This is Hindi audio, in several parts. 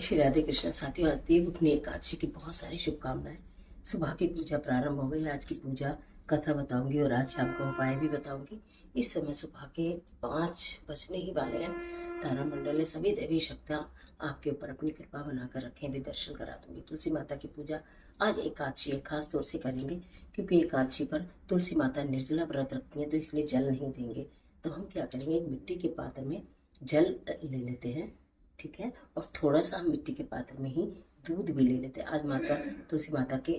श्री राधे कृष्ण साथियों, आज देव उठनी एकादशी की बहुत सारी शुभकामनाएं। सुबह की पूजा प्रारंभ हो गई। आज की पूजा कथा बताऊंगी और आज शाम का उपाय भी बताऊंगी। इस समय सुबह के 5 बजने ही वाले हैं। तारा मंडल ने सभी देवी शक्तियां आपके ऊपर अपनी कृपा बनाकर रखें, भी दर्शन करा दूंगी। तुलसी माता की पूजा आज एकादशी है, खास तौर से करेंगे क्योंकि एकादशी पर तुलसी माता निर्जला व्रत रखती हैं, तो इसलिए जल नहीं देंगे। तो हम क्या करेंगे, एक मिट्टी के पात्र में जल ले लेते हैं, ठीक है, और थोड़ा सा हम मिट्टी के पात्र में ही दूध भी ले लेते हैं। आज माता तुलसी माता के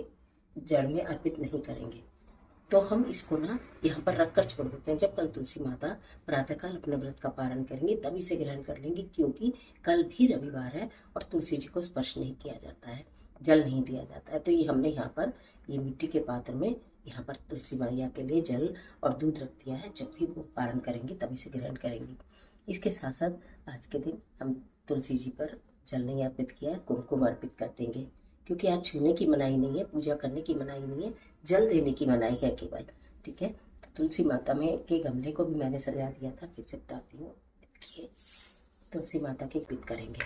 जड़ में अर्पित नहीं करेंगे, तो हम इसको ना यहाँ पर रख कर छोड़ देते हैं। जब कल तुलसी माता प्रातःकाल अपने व्रत का पारण करेंगी तब इसे ग्रहण कर लेंगे, क्योंकि कल भी रविवार है और तुलसी जी को स्पर्श नहीं किया जाता है, जल नहीं दिया जाता है। तो ये हमने यहाँ पर ये मिट्टी के पात्र में यहाँ पर तुलसी मैया के लिए जल और दूध रख दिया है। जब भी वो पारण करेंगी तब इसे ग्रहण करेंगी। इसके साथ साथ आज के दिन हम तुलसी जी पर जल नहीं अर्पित किया है, कुमकुम अर्पित कर देंगे, क्योंकि आज छूने की मनाही नहीं है, पूजा करने की मनाही नहीं है, जल देने की मनाही है केवल। ठीक है, तो तुलसी माता में के गमले को भी मैंने सजा दिया था, फिर से बताती हूँ। देखिए, तुलसी माता के अर्पित करेंगे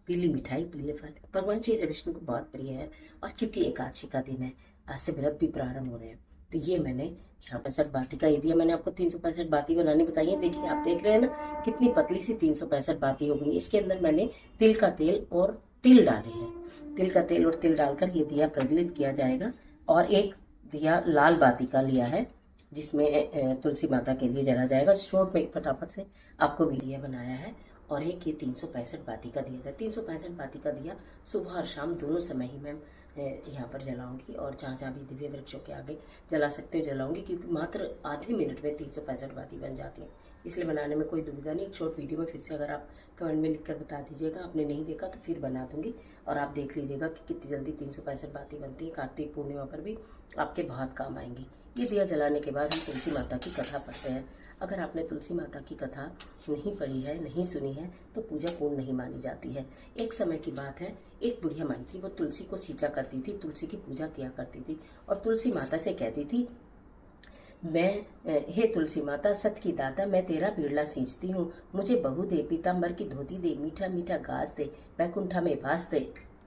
पीली मिठाई, पीले फल। भगवान श्री विष्णु को बहुत प्रिय है, और क्योंकि एकादशी का दिन है, आज से व्रत भी प्रारंभ हो रहे हैं, तो ये मैंने यहाँ 65 बाती का ये दिया। मैंने आपको 365 बाती बनानी बताई है। देखिए, आप देख रहे हैं ना कितनी पतली सी 365 बाती हो गई। इसके अंदर मैंने तिल का तेल और तिल डाले हैं। तिल का तेल और तिल डालकर ये दिया प्रज्वलित किया जाएगा। और एक दिया लाल बाती का लिया है, जिसमें तुलसी माता के लिए जला जाएगा। शॉर्ट में फटाफट से आपको भी दिया बनाया है। और एक ये 365 बाती का दिया जाए। 365 बाती का दिया सुबह और शाम दोनों समय ही मैं यहाँ पर जलाऊंगी, और जहाँ जहाँ भी दिव्य वृक्षों के आगे जला सकते हो जलाऊंगी, क्योंकि मात्र आधे मिनट में 365 बाती बन जाती हैं। इसलिए बनाने में कोई दुविधा नहीं। एक शॉर्ट वीडियो में फिर से अगर आप कमेंट में लिखकर बता दीजिएगा, आपने नहीं देखा तो फिर बना दूंगी, और आप देख लीजिएगा कि कितनी जल्दी 365 बाती बनती है। कार्तिक पूर्णिमा पर भी आपके बहुत काम आएंगी। ये दिया जलाने के बाद हम तुलसी माता की कथा पढ़ते हैं। अगर आपने तुलसी माता की कथा नहीं पढ़ी है, नहीं सुनी है, तो पूजा पूर्ण नहीं मानी जाती है। एक समय की बात है, एक बुढ़िया मन थी, वो तुलसी को सींचा करती थी, तुलसी की पूजा किया करती थी, और तुलसी माता से कहती थी, हे तुलसी माता सत की दाता, मैं तेरा बिरला सींचती हूँ, मुझे बहू दे, पीताम्बर की धोती दे, मीठा मीठा घास दे, बैकुंठा में भास दे,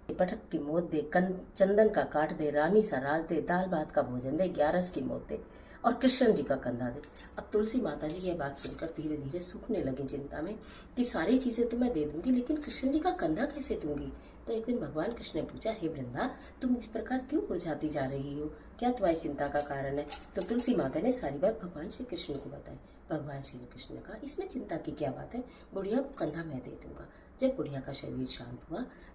पटक की मौत दे, चंदन का काट दे, रानी सा राज दे, दाल भात का भोजन दे, 11 की मौत दे, और कृष्ण जी का कंधा दे। अब तुलसी माता जी यह बात सुनकर धीरे धीरे सूखने लगी चिंता में, कि सारी चीजें तो मैं दे दूंगी, लेकिन कृष्ण जी का कंधा कैसे दूंगी। तो एक दिन भगवान कृष्ण ने पूछा, हे वृंदा, तुम इस प्रकार क्यों मुरझाती जा रही हो, क्या तुम्हारी चिंता का कारण है। तो तुलसी माता ने सारी बात भगवान श्री कृष्ण को बताई। भगवान श्री कृष्ण ने कहा, इसमें चिंता की क्या बात है, बुढ़िया को कंधा मैं दे दूंगा। जब बुढ़िया का शरीर शांत हुआ